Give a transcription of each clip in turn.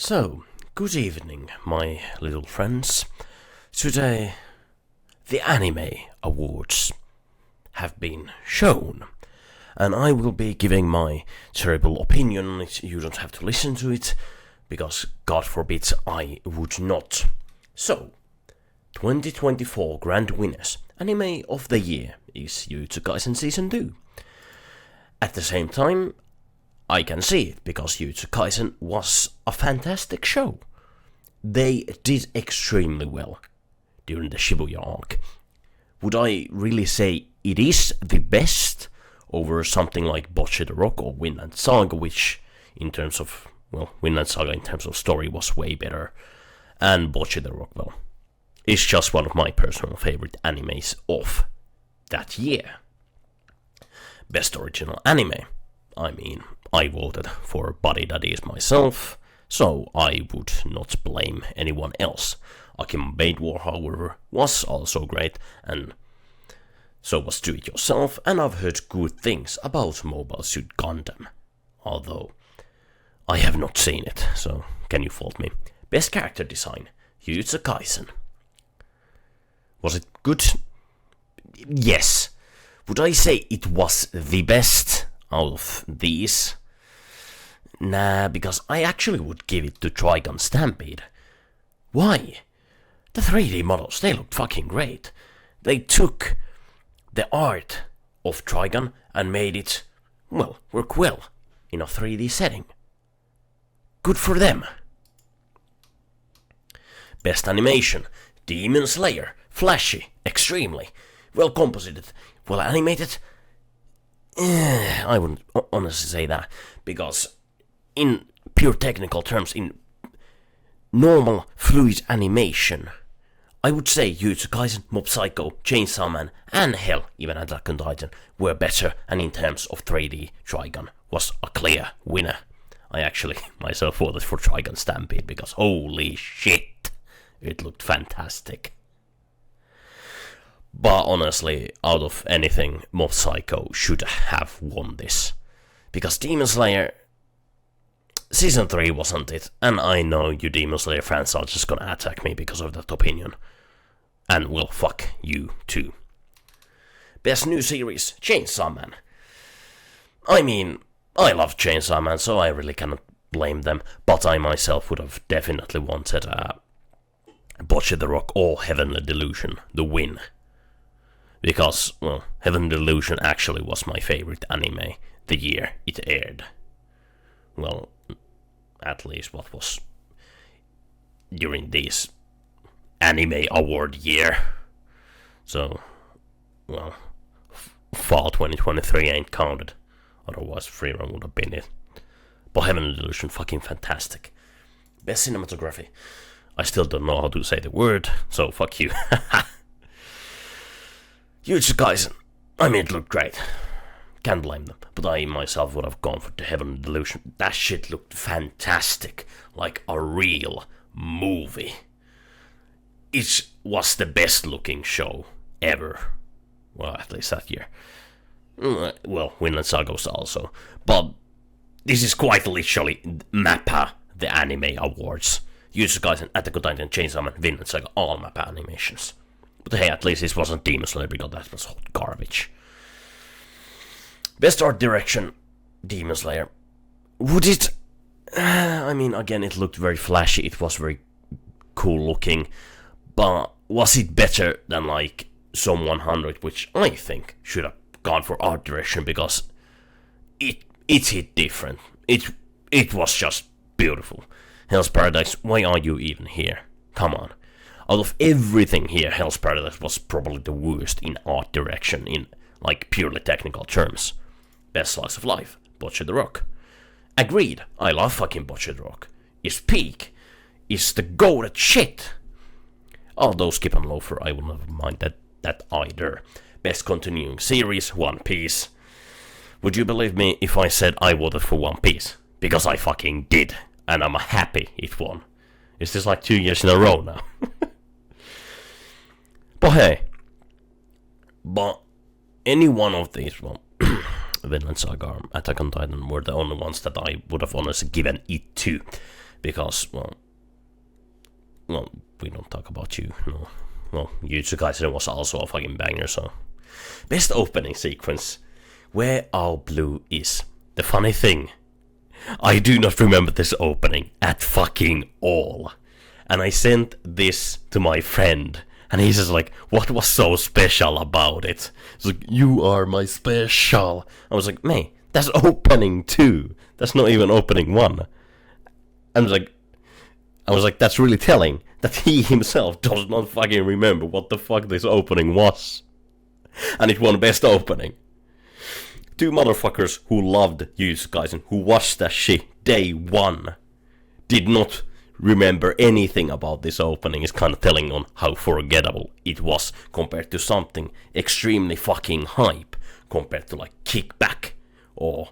So, good evening, my little friends. Today, the Anime Awards have been shown, and I will be giving my terrible opinion on it. You don't have to listen to it, because God forbid I would not. So, 2024 Grand Winners, Anime of the Year is Jujutsu Kaisen Season 2. At the same time, I can see it, because Jujutsu Kaisen was a fantastic show. They did extremely well during the Shibuya arc. Would I really say it is the best over something like Bocce the Rock or Vinland Saga, which in terms of, Vinland Saga in terms of story was way better, and Bocce the Rock, is just one of my personal favorite animes of that year. Best original anime. I voted for Body That Is myself, so I would not blame anyone else. Akima Bade War, however, was also great, and so was Do It Yourself, and I've heard good things about Mobile Suit Gundam, although I have not seen it, so can you fault me? Best character design, Jujutsu Kaisen. Was it good? Yes. Would I say it was the best out of these? Nah, because I actually would give it to Trigun Stampede. Why? The 3D models, they looked fucking great. They took the art of Trigun and made it, work well in a 3D setting. Good for them. Best animation, Demon Slayer, flashy, extremely, well composited, well animated. I wouldn't honestly say that, because in pure technical terms, in normal fluid animation, I would say Jujutsu Kaisen, Mob Psycho, Chainsaw Man, and hell, even Attack on Titan were better, and in terms of 3D, Trigun was a clear winner. I actually myself voted for Trigun Stampede, because holy shit, it looked fantastic. But honestly, out of anything, Mob Psycho should have won this. Because Demon Slayer Season 3 wasn't it, and I know you Demon Slayer fans are just gonna attack me because of that opinion. And well, fuck you too. Best new series, Chainsaw Man. I love Chainsaw Man, so I really cannot blame them, but I myself would have definitely wanted Bocce the Rock or Heavenly Delusion, the win. Because, Heavenly Delusion actually was my favorite anime the year it aired. Well, at least what was during this anime award year. So, fall 2023 ain't counted. Otherwise, free run would have been it. But Heavenly Delusion, fucking fantastic. Best cinematography. I still don't know how to say the word, so fuck you. Jujutsu Kaisen. It looked great. Can't blame them. But I myself would have gone for the Heavenly Delusion. That shit looked fantastic. Like a real movie. It was the best looking show ever. Well, at least that year. Vinland Saga was also. But this is quite literally MAPPA, the Anime Awards. Jujutsu Kaisen, Attack on Titan, Chainsaw Man, Vinland Saga, all MAPPA animations. But hey, at least this wasn't Demon Slayer, because that was hot garbage. Best art direction, Demon Slayer. Would it... again, it looked very flashy, it was very cool looking, but was it better than, Som 100, which I think should have gone for art direction, because it hit different. It was just beautiful. Hell's Paradise, why are you even here? Come on. Out of everything here, Hell's Paradise was probably the worst in art direction, in, purely technical terms. Best slice of life, Bocce the Rock. Agreed, I love fucking Bocce the Rock. It's peak. It's the goated shit. Although Skip and Loafer, I wouldn't have minded that either. Best continuing series, One Piece. Would you believe me if I said I voted for One Piece? Because I fucking did, and I'm happy it won. Is this 2 years in a row now? But hey, any one of these, Vinland Saga, Attack on Titan were the only ones that I would have honestly given it to. because, well, we don't talk about you, no. Well, Jujutsu Kaisen was also a fucking banger, so. Best opening sequence, Where All Blue Is. The funny thing, I do not remember this opening at fucking all. And I sent this to my friend, and he's just like, what was so special about it? He's like, you are my special. I was like, mate, that's opening 2. That's not even opening 1. I was like, that's really telling that he himself does not fucking remember what the fuck this opening was. And it won best opening. 2 motherfuckers who loved Jujutsu Kaisen, who watched that shit day 1, did not remember anything about this opening. Is kind of telling on how forgettable it was compared to something extremely fucking hype, compared to like Kickback, or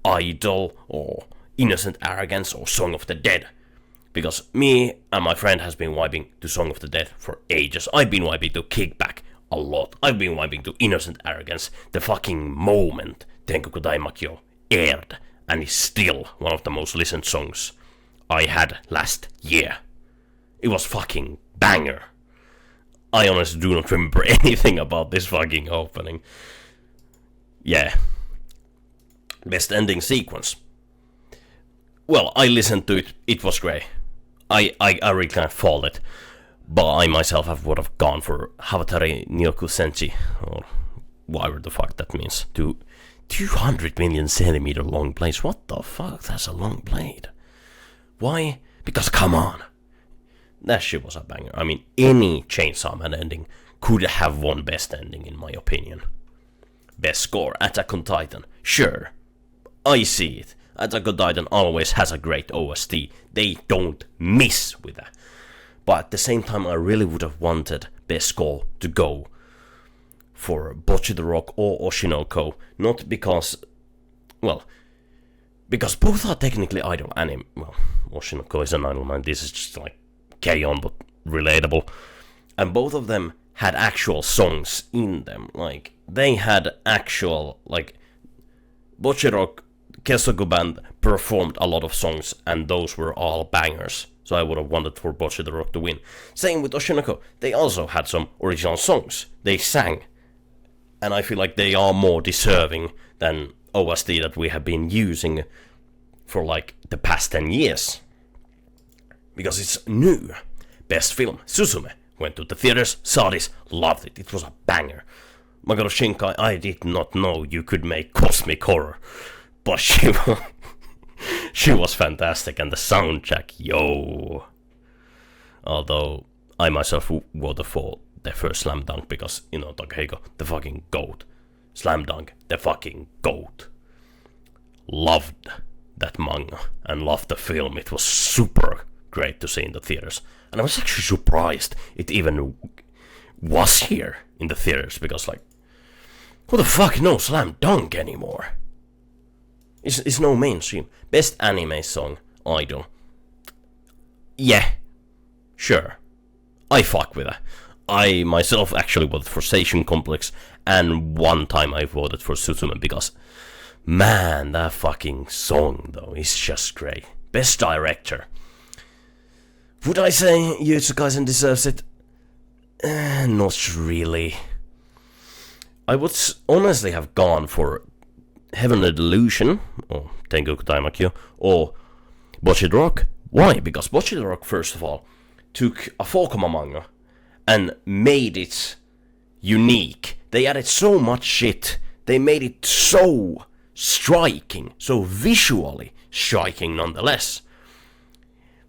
Idol, or Innocent Arrogance, or Song of the Dead. Because me and my friend has been vibing to Song of the Dead for ages. I've been vibing to Kickback a lot. I've been vibing to Innocent Arrogance the fucking moment Tengoku Daimakyo aired, and is still one of the most listened songs I had last year. It was fucking banger. I honestly do not remember anything about this fucking opening. Yeah. Best ending sequence. Well, I listened to it. It was great. I really can't fault it. But I myself would have gone for Havatari Nyoku Senshi, or whatever the fuck that means. To 200 million centimeter long blades. What the fuck? That's a long blade. Why? Because come on. That shit was a banger. I mean, any Chainsaw Man ending could have won best ending in my opinion. Best score, Attack on Titan. Sure. I see it. Attack on Titan always has a great OST. They don't miss with that. But at the same time, I really would have wanted best score to go for Bocchi the Rock or Oshinoko. Not because, well, because both are technically idol anime. Well, Oshinoko is an idol man. This is just like carry on, but relatable. And both of them had actual songs in them. Like, they had actual, like, Bocchi Rock, Kesoku Band performed a lot of songs, and those were all bangers. So I would have wanted for Bocchi the Rock to win. Same with Oshinoko. They also had some original songs. They sang. And I feel like they are more deserving than OST that we have been using for like the past 10 years. Because it's new. Best film, Suzume. Went to the theaters, saw this, loved it. It was a banger. Makoto Shinkai, I did not know you could make cosmic horror. But she was fantastic, and the soundtrack, yo. Although I myself voted for the first Slam Dunk because, you know, Takehiko, the fucking GOAT. Slam Dunk, the fucking GOAT. Loved that manga and loved the film. It was super great to see in the theaters. And I was actually surprised it even was here in the theaters because, like, who the fuck knows Slam Dunk anymore? It's no mainstream. Best anime song, Idol. Yeah, sure. I fuck with that. I myself actually voted for Seishun Complex, and one time I voted for Suzume because, man, that fucking song though is just great. Best director. Would I say Jujutsu Kaisen deserves it? Not really. I would honestly have gone for Heavenly Delusion, or Tengoku Daimakyo, or Bocchi the Rock. Why? Because Bocchi the Rock, first of all, took a 4-koma manga and made it unique. They added so much shit. They made it so striking, so visually striking nonetheless.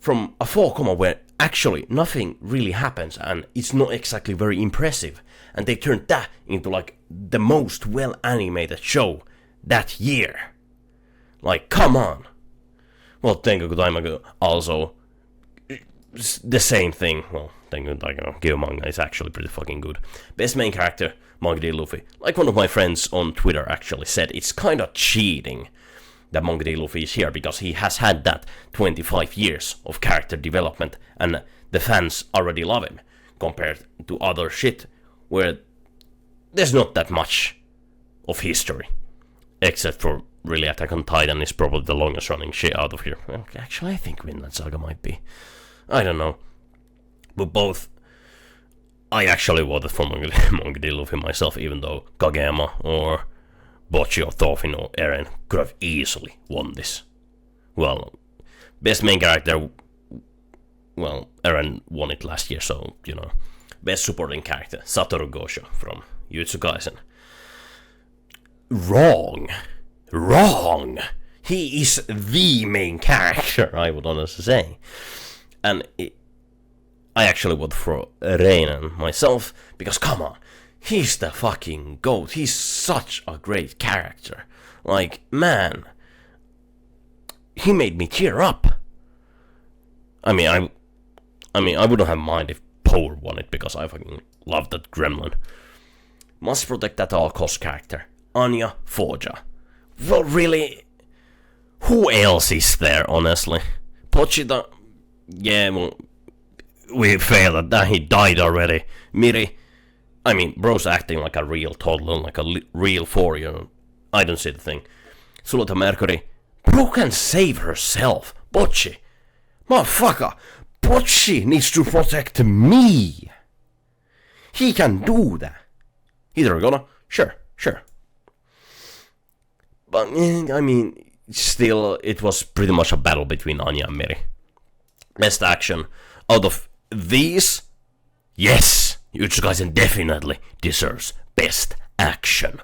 From a 4-koma where actually nothing really happens and it's not exactly very impressive, and they turned that into like the most well animated show that year. Like, come on. Well, Tengoku Daimakyo also the same thing. Well, Tengoku Daimakyo manga is actually pretty fucking good. Best main character, Monkey D. Luffy. Like one of my friends on Twitter actually said, it's kind of cheating that Monkey D. Luffy is here because he has had that 25 years of character development and the fans already love him compared to other shit where there's not that much of history. Except for really Attack on Titan is probably the longest running shit out of here. Okay, actually, I think Vinland Saga might be. I don't know. But both, I actually voted for Monkey D. Luffy myself, even though Kageyama or Bocchi or Thorfinn or Eren could have easily won this. Well, best main character, well, Eren won it last year, so, you know. Best supporting character, Satoru Gosho from Jujutsu Kaisen. Wrong. He is the main character, I would honestly say. And I actually voted for Reinen myself, because come on, he's the fucking GOAT. He's such a great character. Like, man, he made me tear up. I mean, I wouldn't have mind if Power won it, because I fucking love that gremlin. Must protect at all cost character, Anya Forja. Well, really, who else is there, honestly? Pochita, yeah, well, we failed at that, he died already. Miri, I mean, bro's acting like a real toddler, like a real 4-year-old. I don't see the thing. Sulata Mercury, bro can save herself. Bocchi, motherfucker, Bocchi needs to protect me. He can do that. Either gonna, sure. But, I mean, still, it was pretty much a battle between Anya and Miri. Best action. Out of these, yes, Jujutsu Kaisen definitely deserves best action.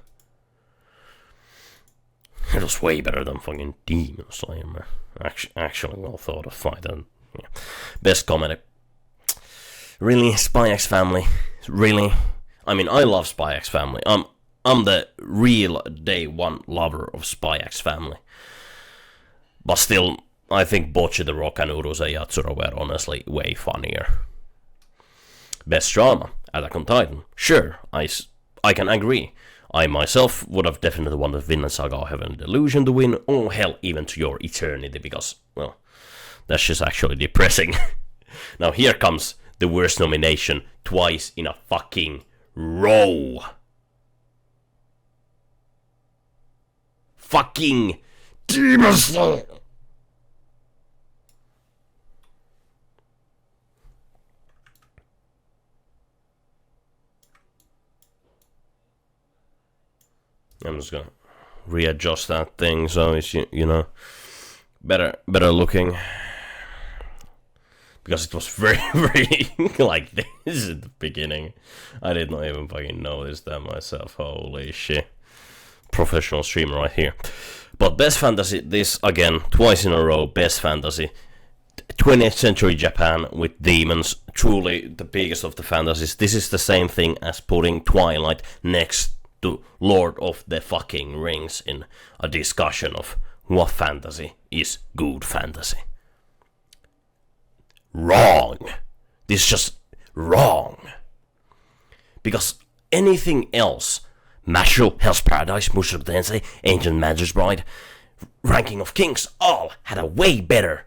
It was way better than fucking Demon Slayer, man. Actually well thought of fight. And, yeah. Best comedy. Really, Spy X Family. Really? I mean, I love Spy X Family. I'm the real day one lover of Spy X Family. But still, I think Bocchi, The Rock, and Urusei Yatsura were honestly way funnier. Best drama, Attack on Titan. Sure, I can agree. I myself would have definitely wanted Vinland Saga or Heaven Delusion to win, or hell, even To Your Eternity, because, well, that's just actually depressing. Now here comes the worst nomination twice in a fucking row. Fucking Demon Slayer! I'm just gonna readjust that thing so it's, you know, better looking. Because it was very like this at the beginning. I did not even fucking notice that myself. Holy shit. Professional streamer right here. But best fantasy, this again, twice in a row, best fantasy. 20th century Japan with demons, truly the biggest of the fantasies. This is the same thing as putting Twilight next to Lord of the fucking Rings in a discussion of what fantasy is good fantasy. Wrong. This is just wrong. Because anything else, Mashle, Hell's Paradise, Mushoku Tensei, Ancient Magus Bride, Ranking of Kings, all had a way better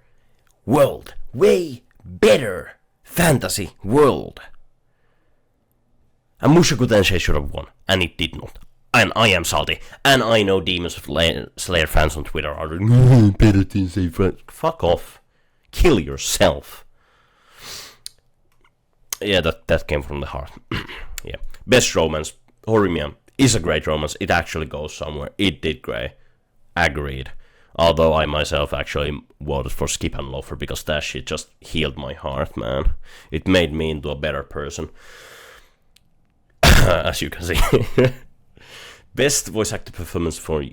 world. Way better fantasy world. And Mushoku Tensei should have won, and it did not. And I am salty. And I know Demon Slayer fans on Twitter are like, better Tensei fans. Fuck off. Kill yourself. Yeah, that came from the heart. Yeah. Best romance, Horimiya is a great romance. It actually goes somewhere. It did great. Agreed. Although I myself actually voted for Skip and Loafer because that shit just healed my heart, man. It made me into a better person. As you can see. Best voice actor performance for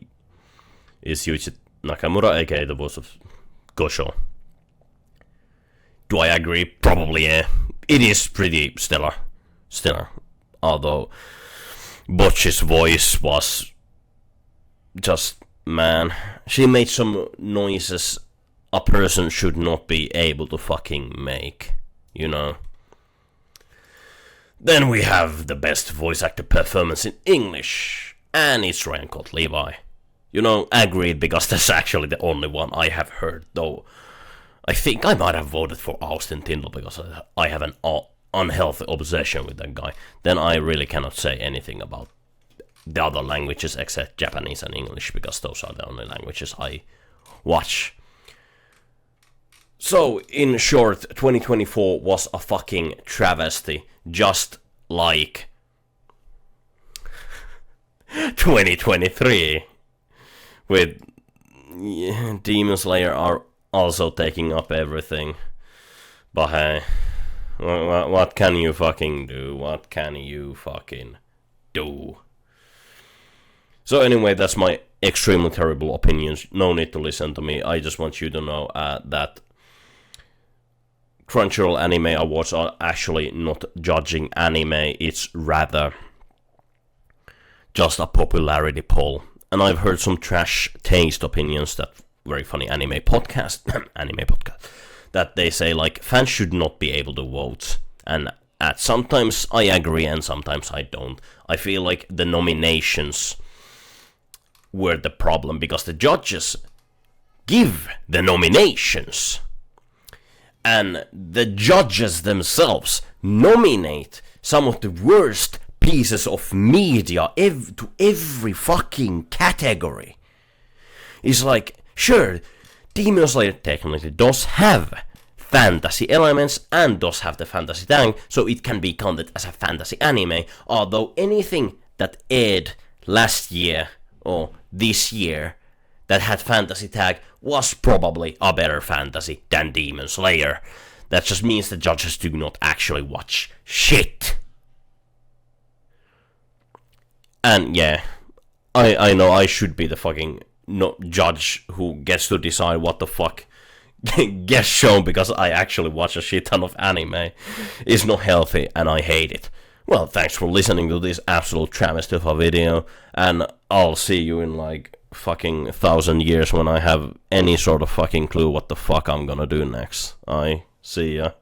is Yuichi Nakamura, aka the voice of Gosho. Do I agree? Probably, yeah. It is pretty stellar. Although Bocchi's voice was just, man, she made some noises a person should not be able to fucking make, you know. Then we have the best voice actor performance in English, and it's Ryan Cott Levi. You know, agreed, because that's actually the only one I have heard, though I think I might have voted for Austin Tindall because I have an unhealthy obsession with that guy. Then I really cannot say anything about the other languages except Japanese and English, because those are the only languages I watch. So, in short, 2024 was a fucking travesty, just like 2023, with Demon Slayer are also taking up everything. But hey, what can you fucking do? What can you fucking do? So anyway, that's my extremely terrible opinions. No need to listen to me. I just want you to know that Crunchyroll Anime Awards are actually not judging anime. It's rather just a popularity poll. And I've heard some trash taste opinions, that very funny anime podcast, that they say like fans should not be able to vote. And sometimes I agree and sometimes I don't. I feel like the nominations were the problem, because the judges give the nominations. And the judges themselves nominate some of the worst pieces of media to every fucking category. It's like, sure, Demon Slayer technically does have fantasy elements and does have the fantasy tag, so it can be counted as a fantasy anime, although anything that aired last year or this year that had fantasy tag was probably a better fantasy than Demon Slayer. That just means the judges do not actually watch shit. And yeah, I know I should be the fucking judge who gets to decide what the fuck gets shown, because I actually watch a shit ton of anime. It's not healthy and I hate it. Well, thanks for listening to this absolute travesty of a video, and I'll see you in like fucking 1,000 years when I have any sort of fucking clue what the fuck I'm gonna do next. I see ya.